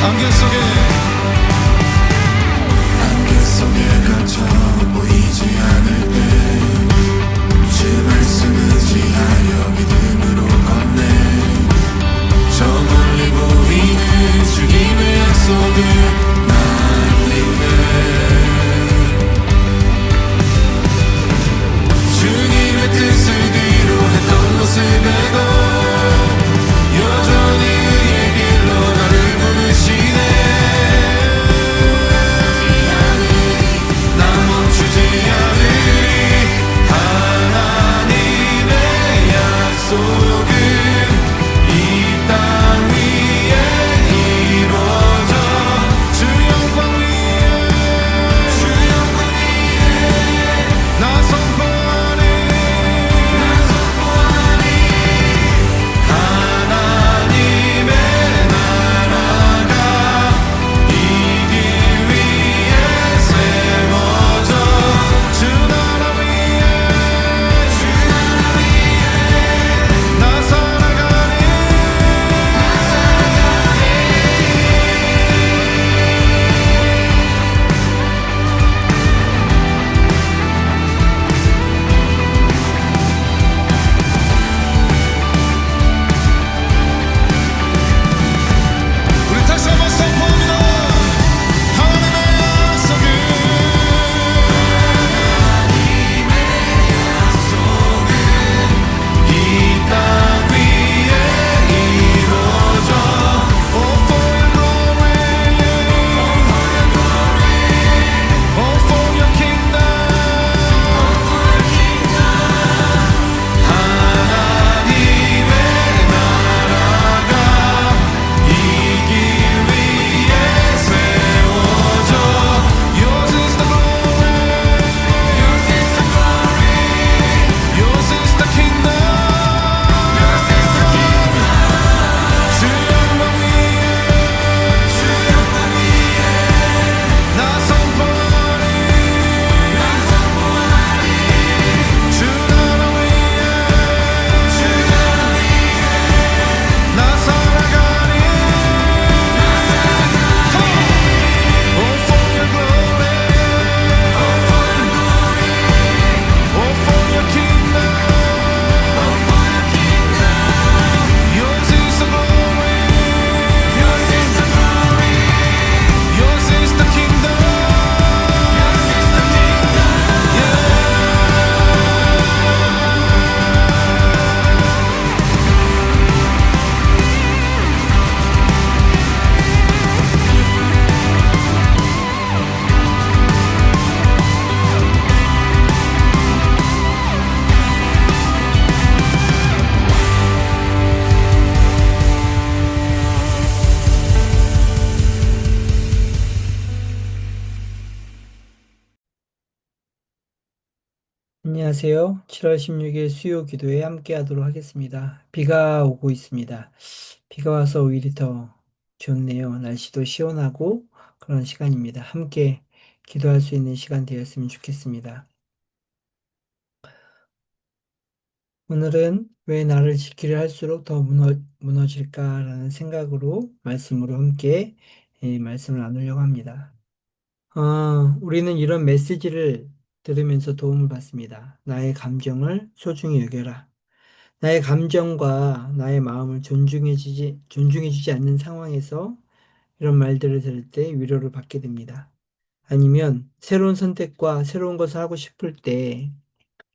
안개 속에 갇혀 보이지 않을 때 주 말씀 의지하여 믿음으로 걷네. 저 멀리 보이는 주님의 약속을 난 믿네. 주님의 뜻을 뒤로 했던 것을 베고 여전히 의의 길로 나를 부르시네. 난 멈추지 않으리. 하나님의 약속은 이 땅 위에 이루어져. 주 영광 위에 나 선포하리. 하나님의 나라가 이 길 위에 세워져. 주 나라 위에 나 살아가리. 우리 다시 한번 선포합니다. 하나님의 약속은 이 땅 위에 이루어져. Oh, for your glory. Oh, for your kingdom. 하나님의 나라가 이 길 위에 세워져. Yours is the glory. Yours is the glory. Yours is the kingdom. Yours is the kingdom. 주 영광 위에 나 선포하리. 주 나라 위에 나 살아가리. Oh, for your glory. Oh, for your kingdom. Yours is the glory. Yours is the glory. Yours is the kingdom. Yours is the kingdom. 안녕하세요. 7월 16일 수요 기도에 함께 하도록 하겠습니다. 비가 오고 있습니다. 비가 와서 오히려 더 좋네요. 날씨도 시원하고 그런 시간입니다. 함께 기도할 수 있는 시간 되었으면 좋겠습니다. 오늘은 왜 나를 지키려 할수록 더 무너질까라는 생각으로 말씀으로 함께 말씀을 나누려고 합니다. 우리는 이런 메시지를 들으면서 도움을 받습니다. 나의 감정을 소중히 여겨라. 나의 감정과 나의 마음을 존중해주지 않는 상황에서 이런 말들을 들을 때 위로를 받게 됩니다. 아니면 새로운 선택과 새로운 것을 하고 싶을 때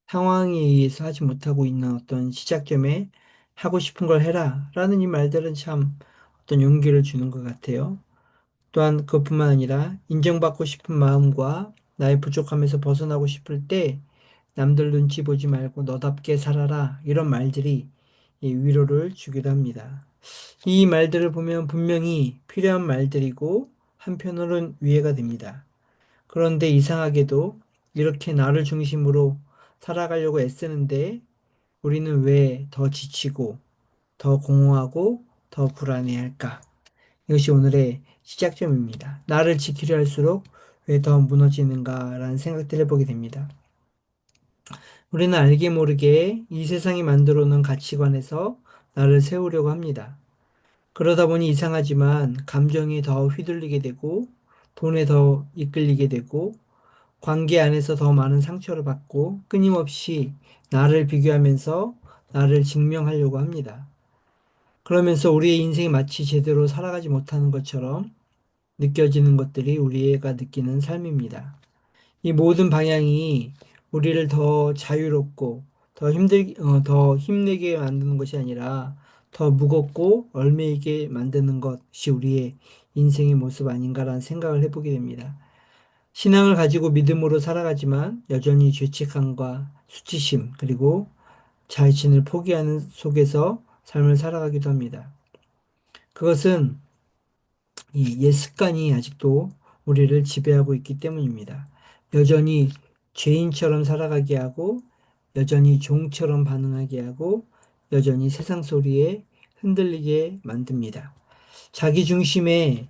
상황에 의해서 하지 못하고 있는 어떤 시작점에 하고 싶은 걸 해라 라는 이 말들은 참 어떤 용기를 주는 것 같아요. 또한 그것뿐만 아니라 인정받고 싶은 마음과 나의 부족함에서 벗어나고 싶을 때 남들 눈치 보지 말고 너답게 살아라 이런 말들이 이 위로를 주기도 합니다. 이 말들을 보면 분명히 필요한 말들이고 한편으로는 위해가 됩니다. 그런데 이상하게도 이렇게 나를 중심으로 살아가려고 애쓰는데 우리는 왜 더 지치고 더 공허하고 더 불안해할까? 이것이 오늘의 시작점입니다. 나를 지키려 할수록 왜 더 무너지는가라는 생각들을 해보게 됩니다. 우리는 알게 모르게 이 세상이 만들어 놓은 가치관에서 나를 세우려고 합니다. 그러다 보니 이상하지만 감정이 더 휘둘리게 되고 돈에 더 이끌리게 되고 관계 안에서 더 많은 상처를 받고 끊임없이 나를 비교하면서 나를 증명하려고 합니다. 그러면서 우리의 인생이 마치 제대로 살아가지 못하는 것처럼 느껴지는 것들이 우리가 느끼는 삶입니다. 이 모든 방향이 우리를 더 자유롭고 더 힘내게 만드는 것이 아니라 더 무겁고 얽매이게 만드는 것이 우리의 인생의 모습 아닌가라는 생각을 해보게 됩니다. 신앙을 가지고 믿음으로 살아가지만 여전히 죄책감과 수치심 그리고 자신을 포기하는 속에서 삶을 살아가기도 합니다. 그것은 이 옛 습관이 아직도 우리를 지배하고 있기 때문입니다. 여전히 죄인처럼 살아가게 하고, 여전히 종처럼 반응하게 하고, 여전히 세상 소리에 흔들리게 만듭니다. 자기 중심의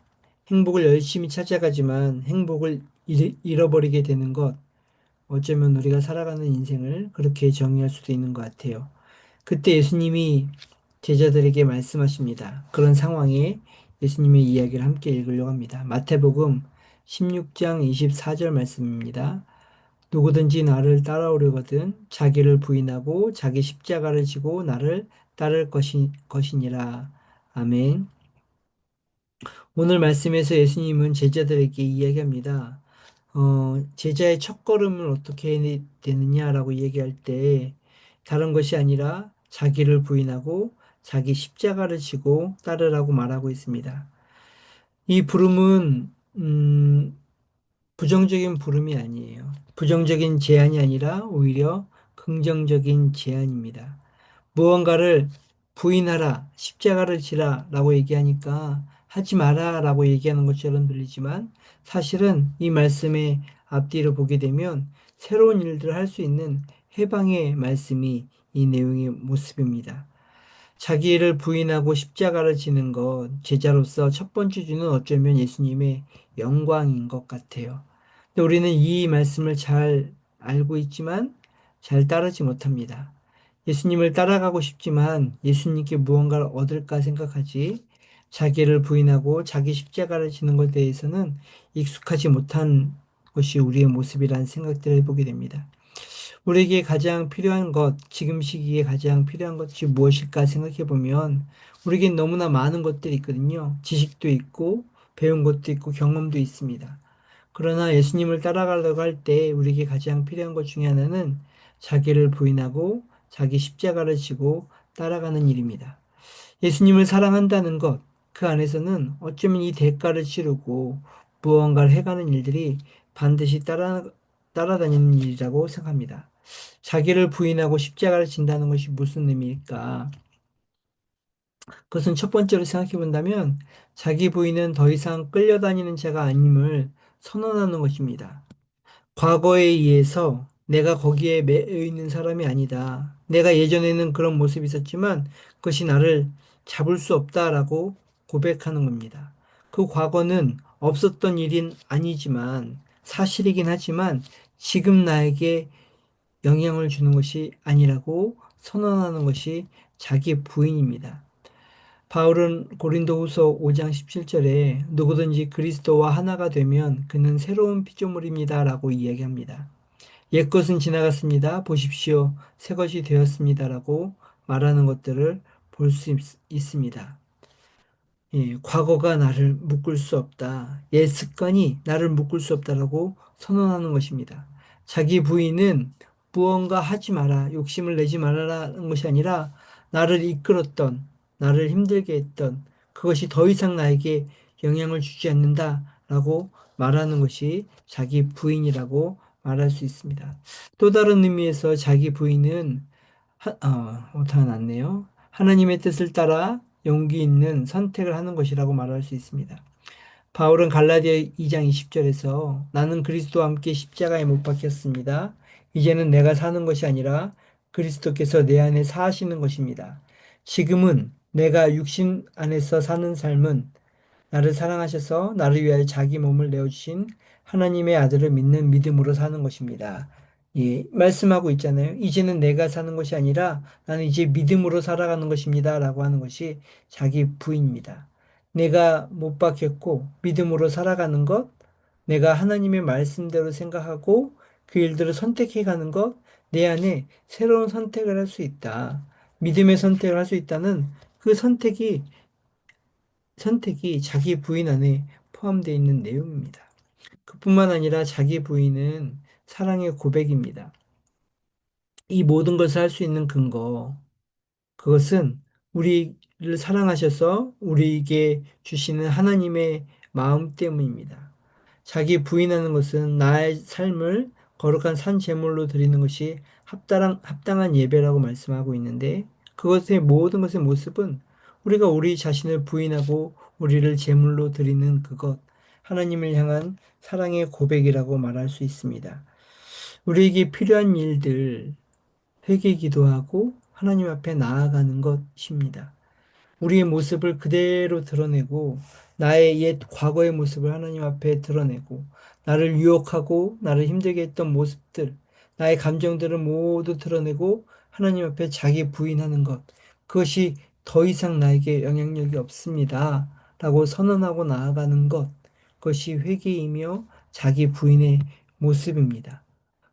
행복을 열심히 찾아가지만 행복을 잃어버리게 되는 것, 어쩌면 우리가 살아가는 인생을 그렇게 정의할 수도 있는 것 같아요. 그때 예수님이 제자들에게 말씀하십니다. 그런 상황에 예수님의 이야기를 함께 읽으려고 합니다. 마태복음 16장 24절 말씀입니다. 누구든지 나를 따라오려거든 자기를 부인하고 자기 십자가를 지고 나를 따를 것이니라. 아멘. 오늘 말씀에서 예수님은 제자들에게 이야기합니다. 제자의 첫걸음을 어떻게 해야 되느냐라고 얘기할 때 다른 것이 아니라 자기를 부인하고 자기 십자가를 지고 따르라고 말하고 있습니다. 이 부름은 부정적인 부름이 아니에요. 부정적인 제안이 아니라 오히려 긍정적인 제안입니다. 무언가를 부인하라, 십자가를 지라 라고 얘기하니까 하지 마라 라고 얘기하는 것처럼 들리지만 사실은 이 말씀의 앞뒤를 보게 되면 새로운 일들을 할 수 있는 해방의 말씀이 이 내용의 모습입니다. 자기를 부인하고 십자가를 지는 것, 제자로서 첫 번째 주는 어쩌면 예수님의 영광인 것 같아요. 근데 우리는 이 말씀을 잘 알고 있지만 잘 따르지 못합니다. 예수님을 따라가고 싶지만 예수님께 무언가를 얻을까 생각하지 자기를 부인하고 자기 십자가를 지는 것에 대해서는 익숙하지 못한 것이 우리의 모습이라는 생각들을 해보게 됩니다. 우리에게 가장 필요한 것, 지금 시기에 가장 필요한 것이 무엇일까 생각해 보면 우리에게 너무나 많은 것들이 있거든요. 지식도 있고 배운 것도 있고 경험도 있습니다. 그러나 예수님을 따라가려고 할 때 우리에게 가장 필요한 것 중에 하나는 자기를 부인하고 자기 십자가를 지고 따라가는 일입니다. 예수님을 사랑한다는 것, 그 안에서는 어쩌면 이 대가를 치르고 무언가를 해가는 일들이 반드시 따라다니는 일이라고 생각합니다. 자기를 부인하고 십자가를 진다는 것이 무슨 의미일까? 그것은 첫 번째로 생각해 본다면 자기 부인은 더 이상 끌려다니는 자가 아님을 선언하는 것입니다. 과거에 의해서 내가 거기에 매여 있는 사람이 아니다. 내가 예전에는 그런 모습이 있었지만 그것이 나를 잡을 수 없다라고 고백하는 겁니다. 그 과거는 없었던 일인 아니지만 사실이긴 하지만 지금 나에게 영향을 주는 것이 아니라고 선언하는 것이 자기 부인입니다. 바울은 고린도후서 5장 17절에 누구든지 그리스도와 하나가 되면 그는 새로운 피조물입니다라고 이야기합니다. 옛것은 지나갔습니다. 보십시오. 새것이 되었습니다라고 말하는 것들을 볼 수 있습니다. 예, 과거가 나를 묶을 수 없다. 옛 습관이 나를 묶을 수 없다라고 선언하는 것입니다. 자기 부인은 무언가 하지 마라, 욕심을 내지 말아라는 것이 아니라 나를 이끌었던, 나를 힘들게 했던 그것이 더 이상 나에게 영향을 주지 않는다라고 말하는 것이 자기 부인이라고 말할 수 있습니다. 또 다른 의미에서 자기 부인은 오타가 났네요. 하나님의 뜻을 따라 용기 있는 선택을 하는 것이라고 말할 수 있습니다. 바울은 갈라디아 2장 20절에서 나는 그리스도와 함께 십자가에 못 박혔습니다. 이제는 내가 사는 것이 아니라 그리스도께서 내 안에 사시는 것입니다. 지금은 내가 육신 안에서 사는 삶은 나를 사랑하셔서 나를 위하여 자기 몸을 내어주신 하나님의 아들을 믿는 믿음으로 사는 것입니다. 예, 말씀하고 있잖아요. 이제는 내가 사는 것이 아니라 나는 이제 믿음으로 살아가는 것입니다. 라고 하는 것이 자기 부인입니다. 내가 못 박혔고 믿음으로 살아가는 것, 내가 하나님의 말씀대로 생각하고 그 일들을 선택해 가는 것, 내 안에 새로운 선택을 할 수 있다. 믿음의 선택을 할 수 있다는 그 선택이 자기 부인 안에 포함되어 있는 내용입니다. 그뿐만 아니라 자기 부인은 사랑의 고백입니다. 이 모든 것을 할 수 있는 근거, 그것은 우리를 사랑하셔서 우리에게 주시는 하나님의 마음 때문입니다. 자기 부인하는 것은 나의 삶을 거룩한 산 제물로 드리는 것이 합당한 예배라고 말씀하고 있는데 그것의 모든 것의 모습은 우리가 우리 자신을 부인하고 우리를 제물로 드리는 그것, 하나님을 향한 사랑의 고백이라고 말할 수 있습니다. 우리에게 필요한 일들, 회개 기도하고 하나님 앞에 나아가는 것입니다. 우리의 모습을 그대로 드러내고 나의 옛 과거의 모습을 하나님 앞에 드러내고 나를 유혹하고 나를 힘들게 했던 모습들, 나의 감정들을 모두 드러내고 하나님 앞에 자기 부인하는 것. 그것이 더 이상 나에게 영향력이 없습니다. 라고 선언하고 나아가는 것. 그것이 회개이며 자기 부인의 모습입니다.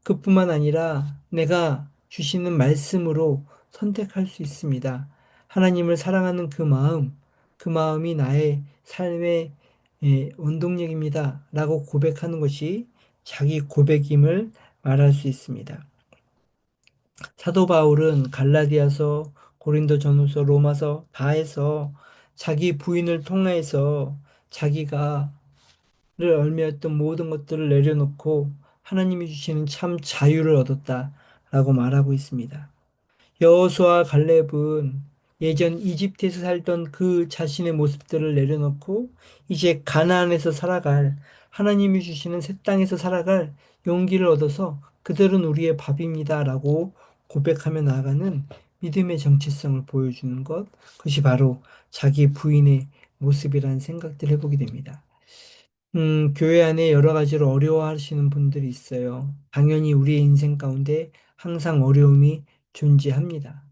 그뿐만 아니라 내가 주시는 말씀으로 선택할 수 있습니다. 하나님을 사랑하는 그 마음이 나의 삶의 원동력입니다. 라고 고백하는 것이 자기 고백임을 말할 수 있습니다. 사도 바울은 갈라디아서, 고린도전후서, 로마서 다해서 자기 부인을 통해서 자기가 를 얽매였던 모든 것들을 내려놓고 하나님이 주시는 참 자유를 얻었다라고 말하고 있습니다. 여호수아 갈렙은 예전 이집트에서 살던 그 자신의 모습들을 내려놓고 이제 가나안에서 살아갈 하나님이 주시는 새 땅에서 살아갈 용기를 얻어서 그들은 우리의 밥입니다라고 고백하며 나아가는 믿음의 정체성을 보여주는 것, 그것이 바로 자기 부인의 모습이라는 생각들을 해보게 됩니다. 교회 안에 여러 가지로 어려워하시는 분들이 있어요. 당연히 우리의 인생 가운데 항상 어려움이 존재합니다.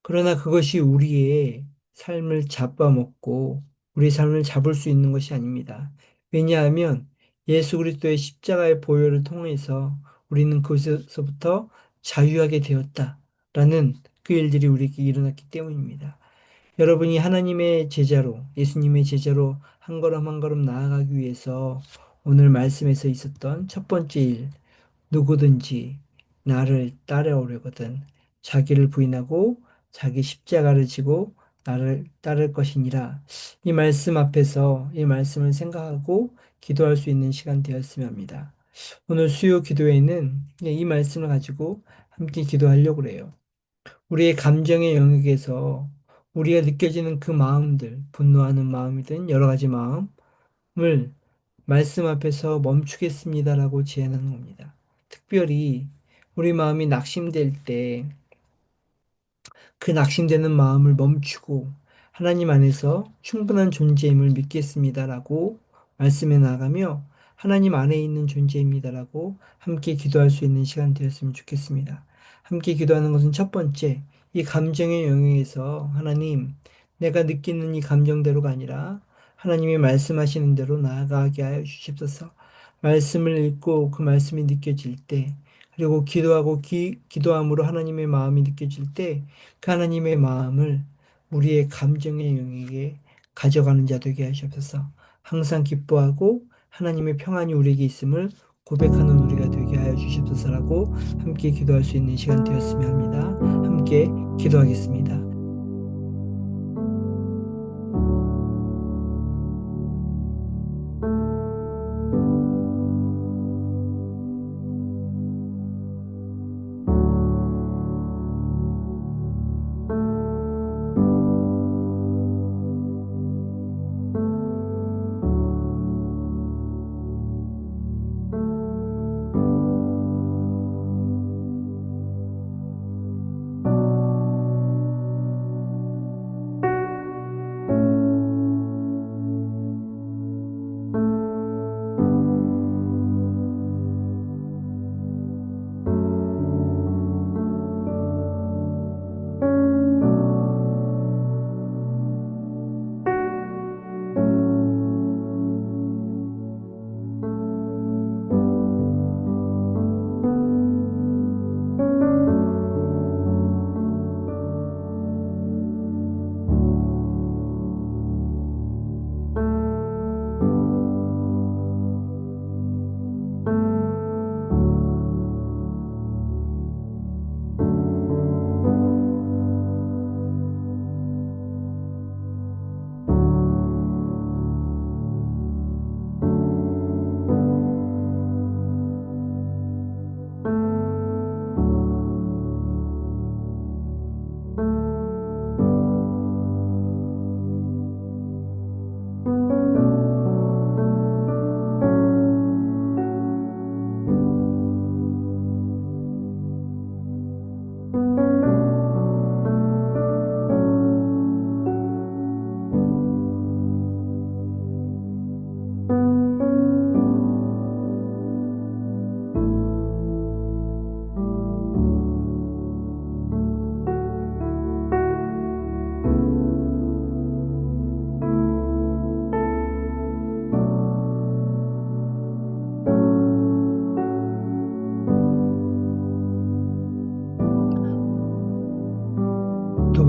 그러나 그것이 우리의 삶을 잡아먹고 우리 삶을 잡을 수 있는 것이 아닙니다. 왜냐하면 예수 그리스도의 십자가의 보혈을 통해서 우리는 그것에서부터 자유하게 되었다라는 그 일들이 우리에게 일어났기 때문입니다. 여러분이 하나님의 제자로, 예수님의 제자로 한 걸음 한 걸음 나아가기 위해서 오늘 말씀에서 있었던 첫 번째 일, 누구든지 나를 따라오려거든 자기를 부인하고 자기 십자가를 지고 나를 따를 것이니라. 이 말씀 앞에서 이 말씀을 생각하고 기도할 수 있는 시간 되었으면 합니다. 오늘 수요 기도회는 이 말씀을 가지고 함께 기도하려고 그래요. 우리의 감정의 영역에서 우리가 느껴지는 그 마음들, 분노하는 마음이든 여러 가지 마음을 말씀 앞에서 멈추겠습니다라고 제안하는 겁니다. 특별히 우리 마음이 낙심될 때 그 낙심되는 마음을 멈추고 하나님 안에서 충분한 존재임을 믿겠습니다라고 말씀해 나가며 하나님 안에 있는 존재입니다라고 함께 기도할 수 있는 시간 되었으면 좋겠습니다. 함께 기도하는 것은 첫 번째, 이 감정의 영역에서 하나님, 내가 느끼는 이 감정대로가 아니라 하나님이 말씀하시는 대로 나아가게 하여 주십소서. 말씀을 읽고 그 말씀이 느껴질 때, 그리고 기도하고 기도함으로 하나님의 마음이 느껴질 때, 그 하나님의 마음을 우리의 감정의 영역에 가져가는 자 되게 하시옵소서. 항상 기뻐하고 하나님의 평안이 우리에게 있음을 고백하는 우리가 되게 하여 주십소서라고 함께 기도할 수 있는 시간 되었으면 합니다. 함께 기도하겠습니다.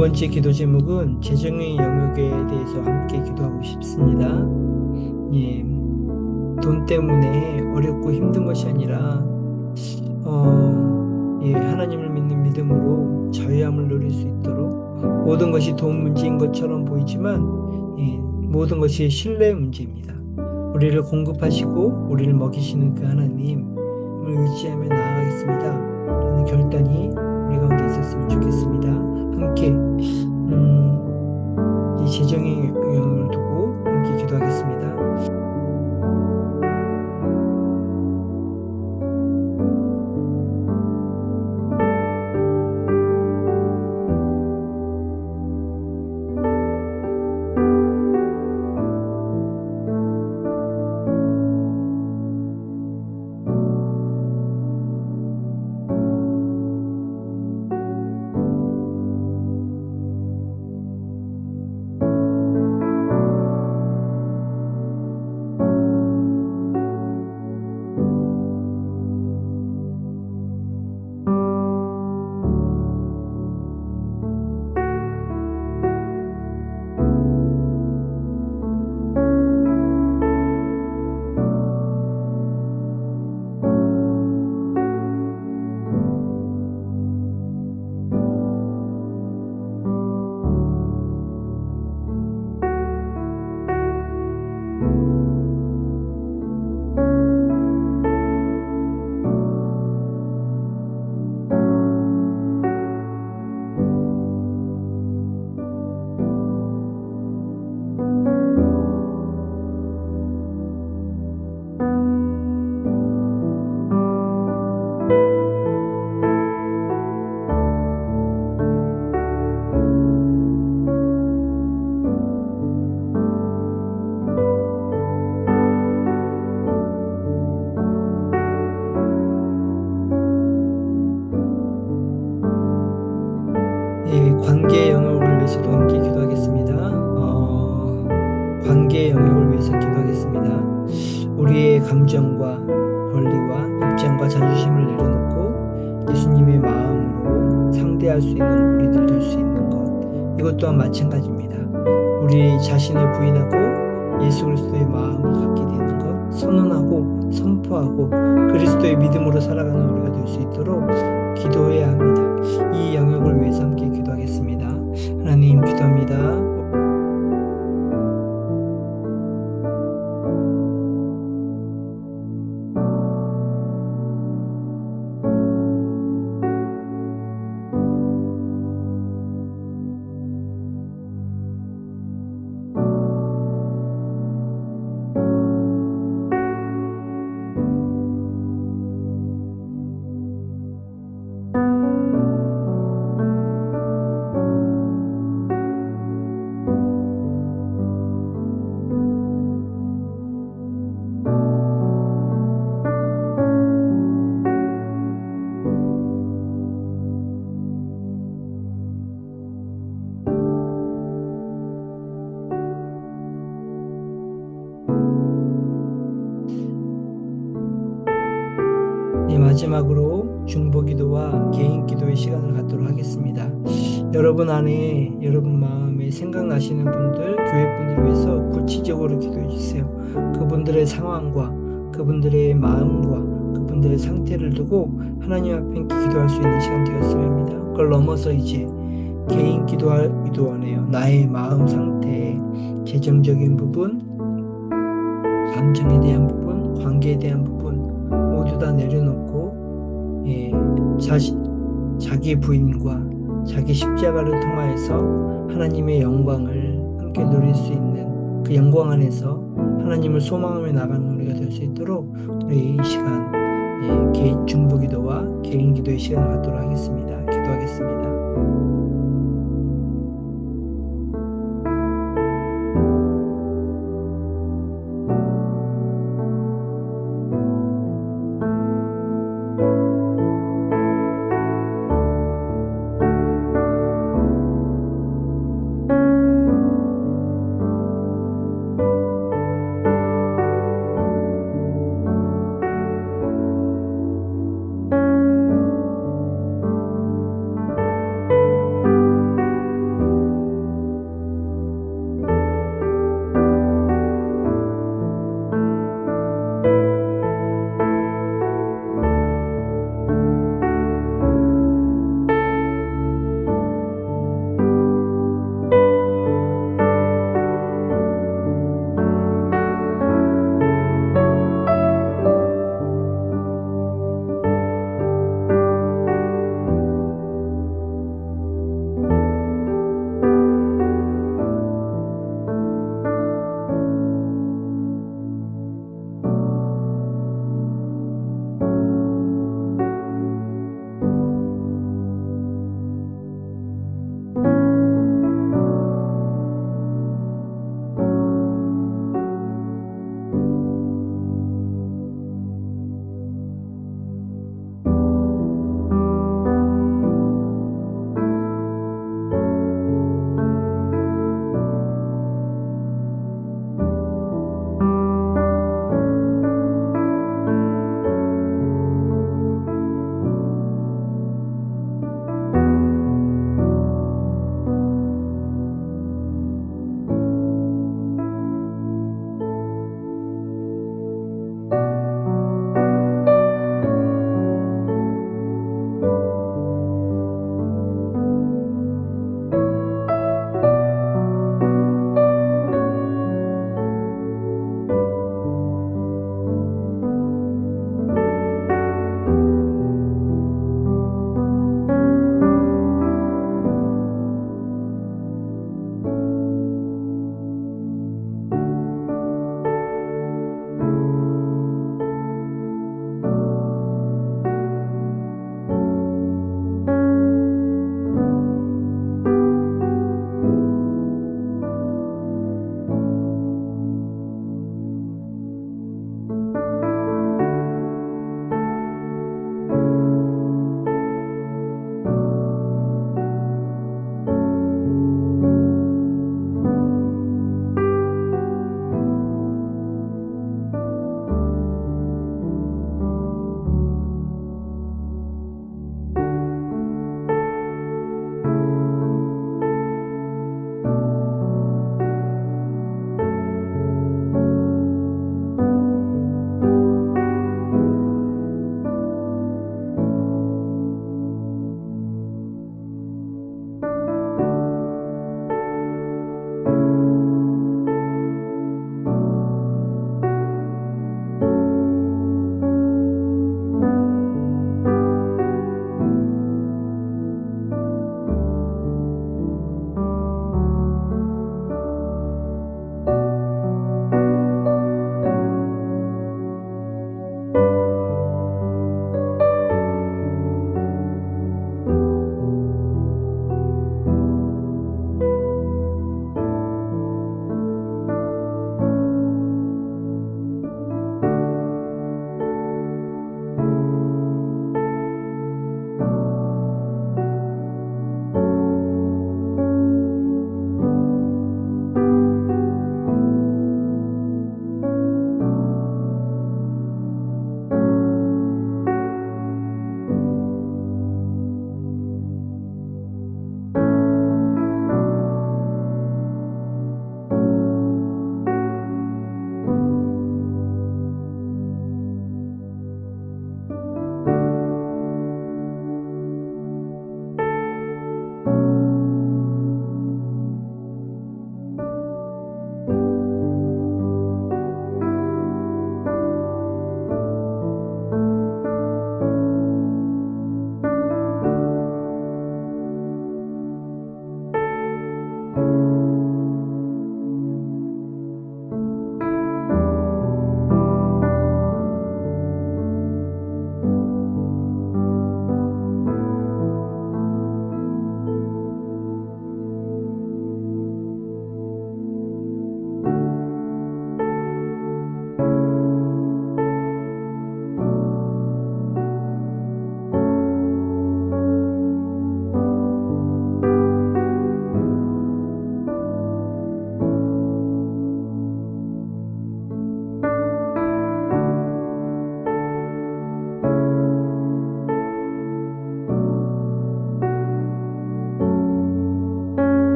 번째 기도 제목은 재정의 영역에 대해서 함께 기도하고 싶습니다. 예, 돈 때문에 어렵고 힘든 것이 아니라 하나님을 믿는 믿음으로 자유함을 누릴 수 있도록 모든 것이 돈 문제인 것처럼 보이지만 모든 것이 신뢰의 문제입니다. 우리를 공급하시고 우리를 먹이시는 그 하나님을 의지하며 나아가겠습니다 라는 결단이 우리 가운데 있었으면 좋겠습니다. 함께 이 재정의 영역을 두고 함께 기도하겠습니다. 관계의 영역을 위해서도 함께 기도하겠습니다. 관계의 영역을 위해서 기도하겠습니다. 우리의 감정과 권리와 입장과 자존심을 내려놓고 예수님의 마음으로 상대할 수 있는 우리들 될 수 있는 것, 이것 또한 마찬가지입니다. 우리 자신을 부인하고 예수 그리스도의 마음을 갖게 되는 것, 선언하고 선포하고 그리스도의 믿음으로 살아가는 우리가 될 수 있도록 기도해야 합니다. 이 영역을 위해서 함께 기도하겠습니다. 하나님, 기도합니다. 마지막으로 중보기도와 개인기도의 시간을 갖도록 하겠습니다. 여러분 안에, 여러분 마음에 생각나시는 분들, 교회분들을 위해서 구체적으로 기도해 주세요. 그분들의 상황과 그분들의 마음과 그분들의 상태를 두고 하나님 앞에 기도할 수 있는 시간 되었으면 합니다. 그걸 넘어서 이제 개인 기도하기도 원해요. 나의 마음 상태, 재정적인 부분, 감정에 대한 부분, 관계에 대한 부분 모두 다 내려놓고 자기 부인과 자기 십자가를 통하여서 하나님의 영광을 함께 누릴 수 있는 그 영광 안에서 하나님을 소망하며 나가는 우리가 될 수 있도록 우리 이 시간 중보기도와 개인기도의 시간을 갖도록 하겠습니다. 기도하겠습니다.